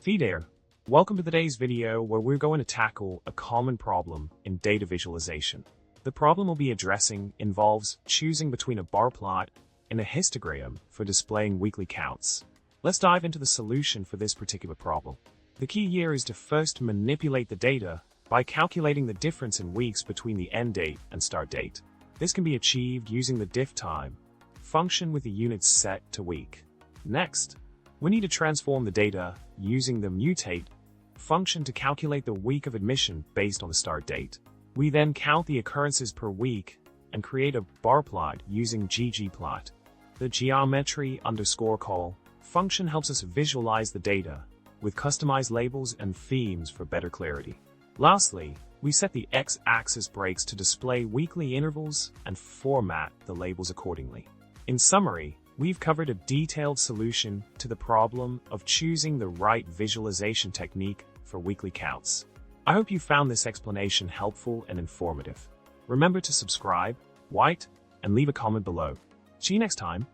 Hey there, welcome to today's video where we're going to tackle a common problem in data visualization. The problem we'll be addressing involves choosing between a bar plot and a histogram for displaying weekly counts. Let's dive into the solution for this particular problem. The key here is to first manipulate the data by calculating the difference in weeks between the end date and start date. This can be achieved using the difftime function with the units set to week. Next, we need to transform the data using the mutate function to calculate the week of admission based on the start date. We then count the occurrences per week and create a bar plot using ggplot. The geometry_call function helps us visualize the data with customized labels and themes for better clarity. Lastly, we set the x-axis breaks to display weekly intervals and format the labels accordingly. In summary, we've covered a detailed solution to the problem of choosing the right visualization technique for weekly counts. I hope you found this explanation helpful and informative. Remember to subscribe, like, and leave a comment below. See you next time.